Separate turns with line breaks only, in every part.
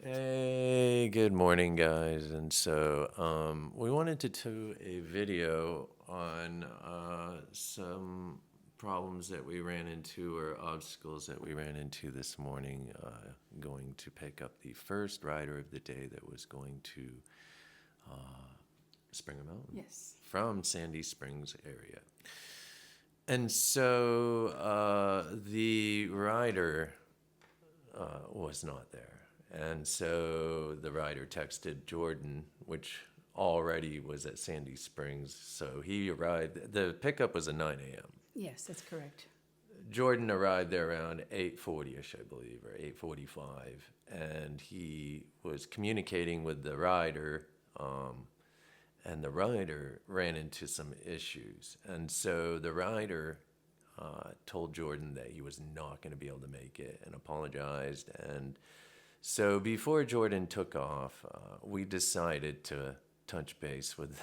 Hey, good morning, guys. We wanted to do a video on some problems that we ran into or obstacles that we ran into this morning, going to pick up the first rider of the day that was going to Springer Mountain
Yes.
from Sandy Springs area. The rider was not there. And so the rider texted Jordan, which already was at Sandy Springs. So he arrived. The pickup was at 9 a.m.
Yes, that's correct.
Jordan arrived there around 8:40ish, I believe, or 8:45, and he was communicating with the rider, and the rider ran into some issues, and so the rider told Jordan that he was not going to be able to make it and apologized. And so before Jordan took off, we decided to touch base with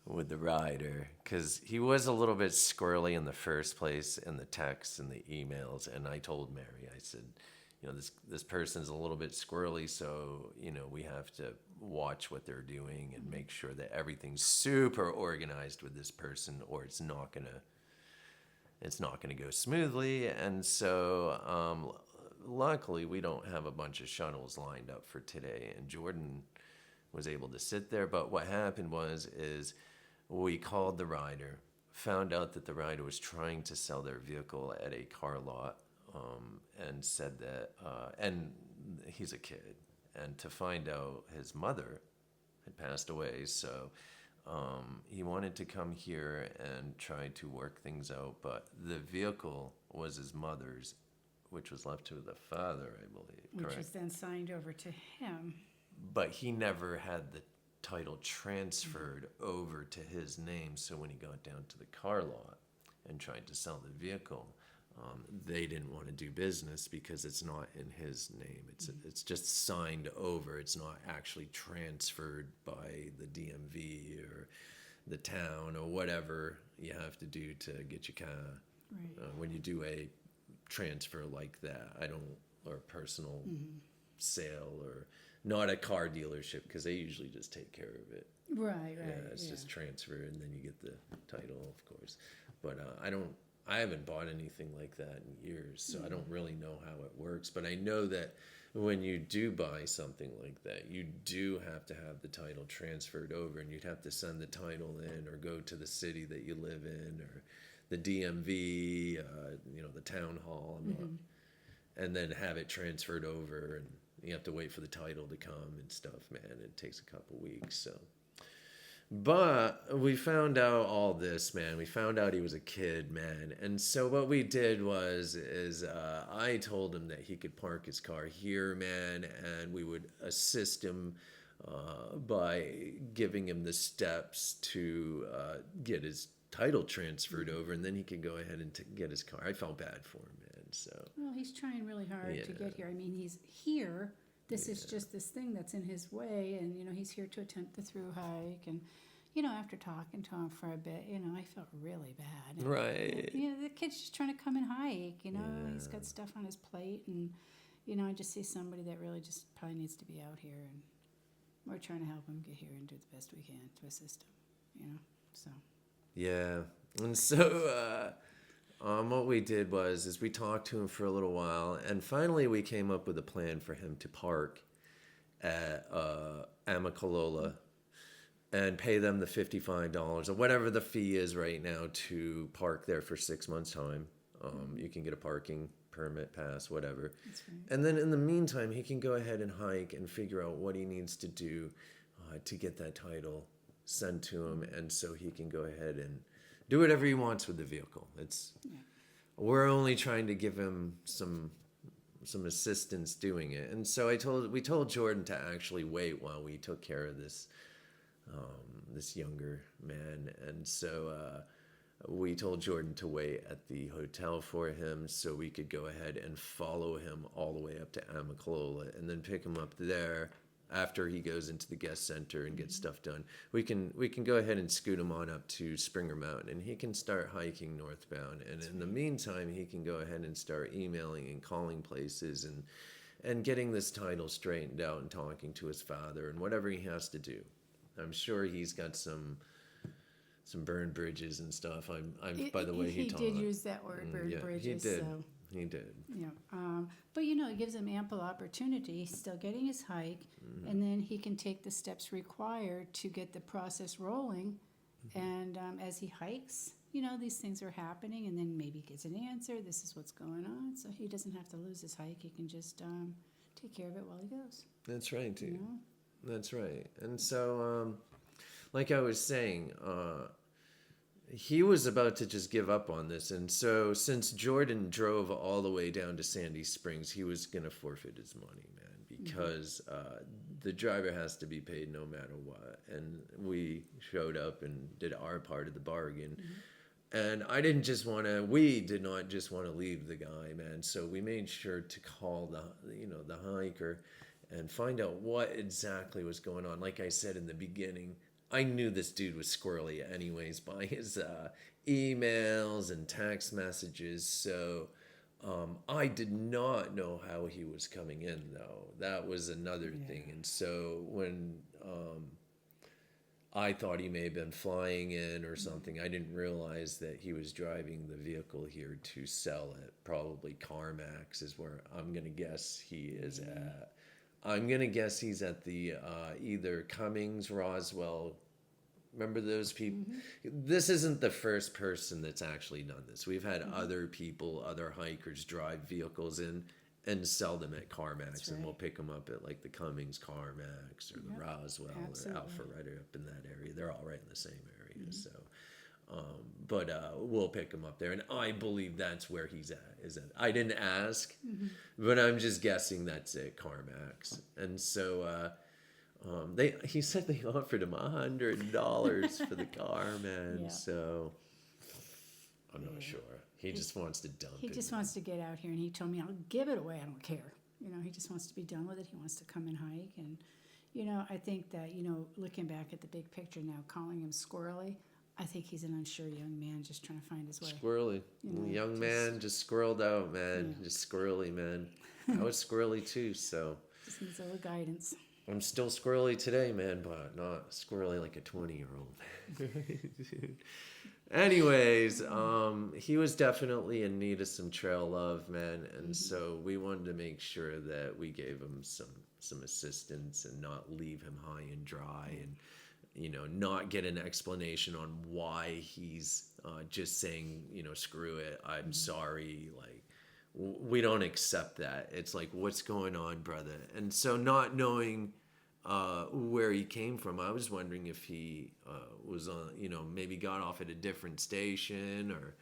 with the rider because he was a little bit squirrely in the first place in the texts and the emails. And I told Mary, I said, this person's a little bit squirrely, so we have to watch what they're doing and make sure that everything's super organized with this person, or it's not gonna go smoothly. And so luckily we don't have a bunch of shuttles lined up for today, and Jordan was able to sit there. But what happened is we called the rider, found out that the rider was trying to sell their vehicle at a car lot, and said that, and he's a kid, and to find out his mother had passed away. So he wanted to come here and try to work things out, but the vehicle was his mother's, which was left to the father, I believe.
Which
Correct.
was then signed over to him.
But he never had the title transferred over to his name. So when he got down to the car lot and tried to sell the vehicle, they didn't want to do business because it's not in his name. It's just signed over. It's not actually transferred by the DMV or the town or whatever you have to do to get your car.
Right.
When you do a transfer like that, I don't, or personal sale, or not a car dealership, because they usually just take care of it.
Right,
Yeah, it's just transfer, and then you get the title, of course. But I haven't bought anything like that in years, so I don't really know how it works. But I know that when you do buy something like that, you do have to have the title transferred over, and you'd have to send the title in or go to the city that you live in, or the DMV, the town hall, and then have it transferred over, and you have to wait for the title to come and stuff. Man, it takes a couple weeks. So, but we found out all this, man. We found out he was a kid, man. And so what we did is I told him that he could park his car here, man, and we would assist him by giving him the steps to get his title transferred over, and then he could go ahead and get his car. I felt bad for him, man. So
Well, he's trying really hard to
Yeah.
get here. I mean, he's here. This is just this thing that's in his way, and he's here to attempt the through hike. And after talking to him for a bit, I felt really bad. And,
Right.
the kid's just trying to come and hike. He's got stuff on his plate, and I just see somebody that really just probably needs to be out here, and we're trying to help him get here and do the best we can to assist him. So.
Yeah. And so what we did is we talked to him for a little while, and finally we came up with a plan for him to park at Amicalola and pay them the $55 or whatever the fee is right now to park there for 6 months' time. You can get a parking permit, pass, whatever.
That's right.
And then in the meantime, he can go ahead and hike and figure out what he needs to do to get that title sent to him, and so he can go ahead and do whatever he wants with the vehicle. We're only trying to give him some assistance doing it. And so we told Jordan to actually wait while we took care of this younger man. And so we told Jordan to wait at the hotel for him so we could go ahead and follow him all the way up to Amicalola and then pick him up there after he goes into the guest center and gets stuff done. We can go ahead and scoot him on up to Springer Mountain, and he can start hiking northbound. And in the meantime, he can go ahead and start emailing and calling places and getting this title straightened out and talking to his father and whatever he has to do. I'm sure he's got some burned bridges and stuff. By the way he
He
talked.
did use that word, bird
Yeah,
bridges.
he did.
So,
He did.
but it gives him ample opportunity. He's still getting his hike, and then he can take the steps required to get the process rolling. And as he hikes, these things are happening, and then maybe gets an answer. This is what's going on, so he doesn't have to lose his hike. He can just take care of it while he goes.
That's right, too.
You know?
That's right. And so, like I was saying, he was about to just give up on this. And so, since Jordan drove all the way down to Sandy Springs, he was going to forfeit his money, man, because the driver has to be paid no matter what. And we showed up and did our part of the bargain. And we did not just want to leave the guy, man. So we made sure to call the hiker and find out what exactly was going on. Like I said in the beginning, I knew this dude was squirrely anyways by his emails and text messages. So I did not know how he was coming in, though. That was another thing. And so when I thought he may have been flying in or something, I didn't realize that he was driving the vehicle here to sell it. Probably CarMax is where I'm going to guess he is at. I'm going to guess he's at the either Cummings, Roswell. Remember those people? This isn't the first person that's actually done this. We've had other people, other hikers drive vehicles in and sell them at CarMax, and we'll pick them up at like the Cummings CarMax or the Roswell or Alpharetta up in that area. They're all right in the same area. So, but we'll pick him up there, and I believe that's where he's at. I didn't ask, but I'm just guessing that's at CarMax. And so he said they offered him $100 for the car, man.
Yeah.
So I'm not sure. He just wants to dump it.
He just wants to get out here, and he told me, I'll give it away. I don't care. He just wants to be done with it. He wants to come and hike. And, I think that, looking back at the big picture now, calling him squirrely, I think he's an unsure young man just trying to find his way.
Squirrely. Young man, just squirreled out, man. Yeah. Just squirrely, man. I was squirrely too, so.
Just needs a little guidance.
I'm still squirrely today, man, but not squirrely like a 20-year-old. Anyways, he was definitely in need of some trail love, man, and so we wanted to make sure that we gave him some assistance and not leave him high and dry, and not get an explanation on why he's just saying, screw it, I'm sorry, like. We don't accept that. It's like, what's going on, brother? And so not knowing where he came from, I was wondering if he was on, maybe got off at a different station or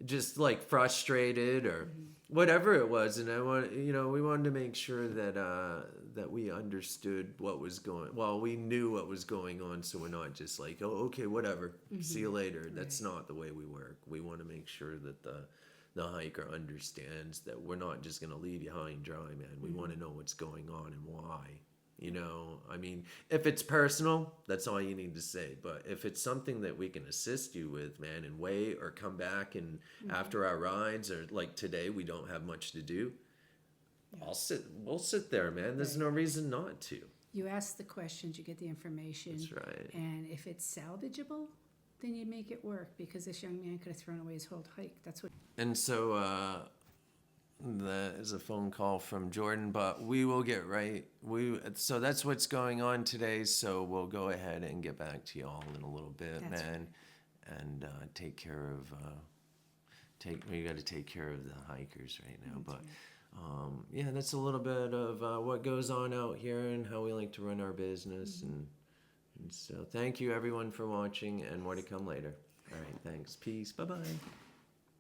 just like frustrated or whatever it was. And we wanted to make sure that we understood what was we knew what was going on. So we're not just like, oh, okay, whatever. See you later. That's not the way we work. We want to make sure that the hiker understands that we're not just going to leave you high and dry, man. We want to know what's going on and why. I mean, if it's personal, that's all you need to say. But if it's something that we can assist you with, man, and wait or come back and after our rides, or like today, we don't have much to do, we'll sit there, man. There's no reason not to.
You ask the questions, you get the information.
That's right.
And if it's salvageable, then you make it work, because this young man could have thrown away his whole hike. That's what.
And so that is a phone call from Jordan, but we will get right. So that's what's going on today. So we'll go ahead and get back to y'all in a little bit,
That's
man, and take care of. We got to take care of the hikers right now, but. That's a little bit of what goes on out here and how we like to run our business, and so thank you everyone for watching, and more to come later. All right, thanks. Peace. Bye-bye.